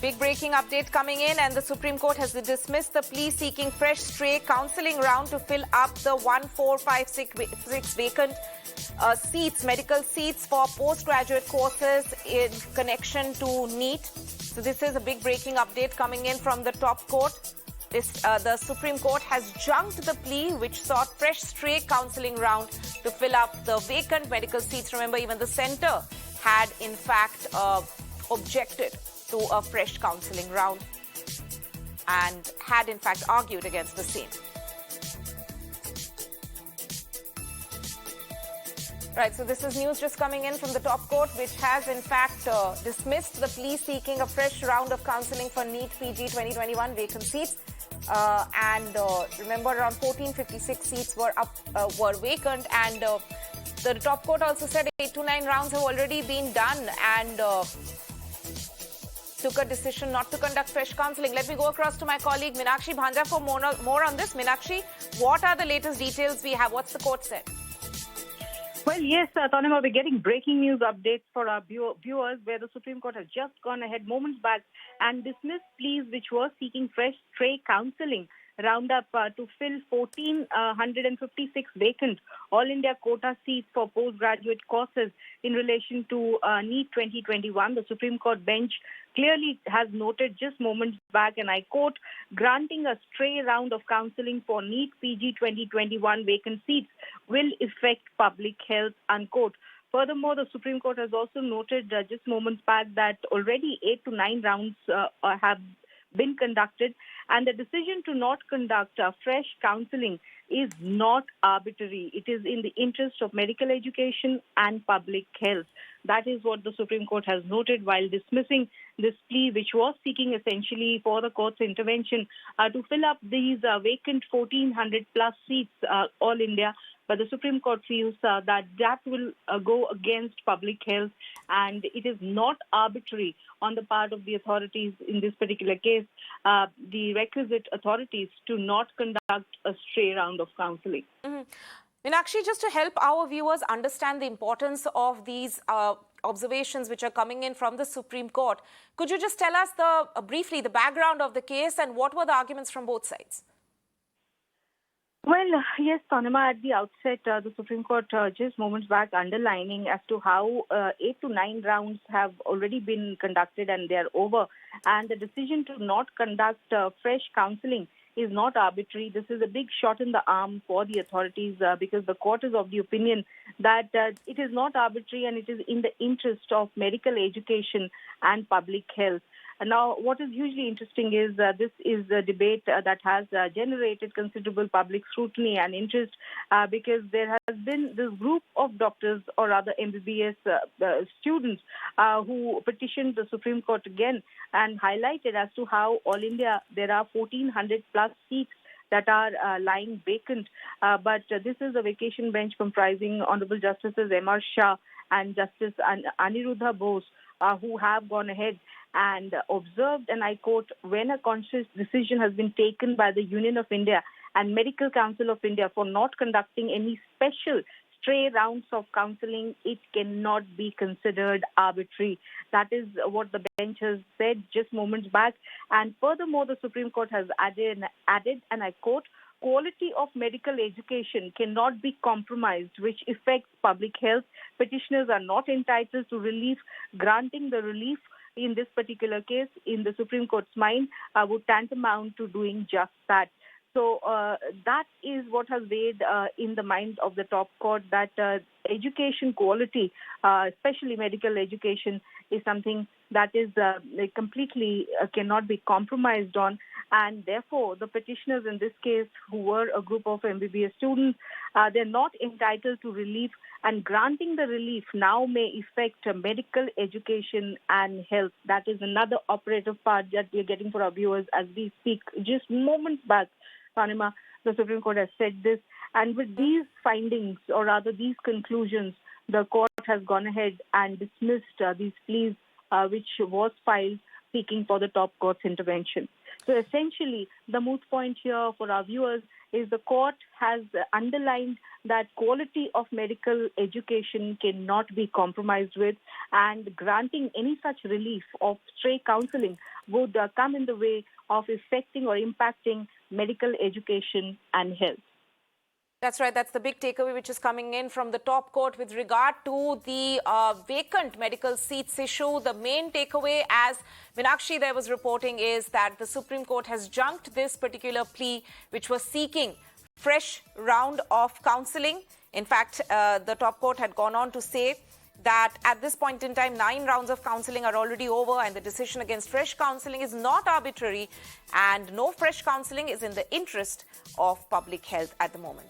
Big breaking update coming in, and the Supreme Court has dismissed the plea seeking fresh stray counselling round to fill up the 1,456 vacant seats, medical seats for postgraduate courses in connection to NEET. So this is a big breaking update coming in from the top court. The Supreme Court has junked the plea which sought fresh stray counselling round to fill up the vacant medical seats. Remember, even the centre had in fact objected to a fresh counselling round and had in fact argued against the same. Right, so this is news just coming in from the top court, which has in fact dismissed the plea seeking a fresh round of counselling for NEET PG 2021 vacant seats. Remember, around 1,456 seats were vacant, and the top court also said 8 to 9 rounds have already been done and took a decision not to conduct fresh counselling. Let me go across to my colleague Meenakshi Bhanja for more on this. Meenakshi, what are the latest details we have? What's the court said? Well, yes, Tanima, we're getting breaking news updates for our viewers, where the Supreme Court has just gone ahead moments back and dismissed pleas which were seeking fresh stray counselling roundup to fill 1,456 vacant All India quota seats for postgraduate courses in relation to NEET 2021. The Supreme Court bench clearly has noted just moments back, and I quote, granting a stray round of counselling for NEET PG 2021 vacant seats will affect public health, unquote. Furthermore, the Supreme Court has also noted just moments back that already 8 to 9 rounds have been conducted, and the decision to not conduct fresh counselling is not arbitrary. It is in the interest of medical education and public health. That is what the Supreme Court has noted while dismissing this plea, which was seeking essentially for the court's intervention to fill up these vacant 1,400 plus seats all India. But the Supreme Court feels that will go against public health, and it is not arbitrary on the part of the authorities in this particular case, the requisite authorities to not conduct a stray round of counselling. Meenakshi, just to help our viewers understand the importance of these observations which are coming in from the Supreme Court, could you just tell us briefly the background of the case and what were the arguments from both sides? Well, yes, Tanima, at the outset, the Supreme Court just moments back underlining as to how 8 to 9 rounds have already been conducted and they are over. And the decision to not conduct fresh counselling is not arbitrary. This is a big shot in the arm for the authorities because the court is of the opinion that it is not arbitrary and it is in the interest of medical education and public health. Now, what is hugely interesting is this is a debate that has generated considerable public scrutiny and interest because there has been this group of doctors or rather MBBS students who petitioned the Supreme Court again and highlighted as to how all India there are 1,400 plus seats that are lying vacant. But this is a vacation bench comprising Honorable Justices M.R. Shah and Justice Aniruddha Bose who have gone ahead and observed, and I quote, when a conscious decision has been taken by the Union of India and Medical Council of India for not conducting any special stray rounds of counselling, it cannot be considered arbitrary. That is what the bench has said just moments back. And furthermore, the Supreme Court has added, and I quote, quality of medical education cannot be compromised, which affects public health. Petitioners are not entitled to relief. Granting the relief in this particular case, in the Supreme Court's mind, would tantamount to doing just that. So that is what has weighed in the mind of the top court, that education quality, especially medical education, is something that is completely cannot be compromised on. And therefore, the petitioners in this case, who were a group of MBBS students, they're not entitled to relief. And granting the relief now may affect medical education and health. That is another operative part that we're getting for our viewers as we speak. Just moments back, Tanima, the Supreme Court has said this. And with these findings, or rather these conclusions, the court has gone ahead and dismissed these pleas which was filed seeking for the top court's intervention. So essentially, the moot point here for our viewers is the court has underlined that quality of medical education cannot be compromised with, and granting any such relief of stray counselling would come in the way of affecting or impacting medical education and health. That's right. That's the big takeaway which is coming in from the top court with regard to the vacant medical seats issue. The main takeaway, as Meenakshi there was reporting, is that the Supreme Court has junked this particular plea, which was seeking fresh round of counselling. In fact, the top court had gone on to say that at this point in time, 9 rounds of counselling are already over, and the decision against fresh counselling is not arbitrary, and no fresh counselling is in the interest of public health at the moment.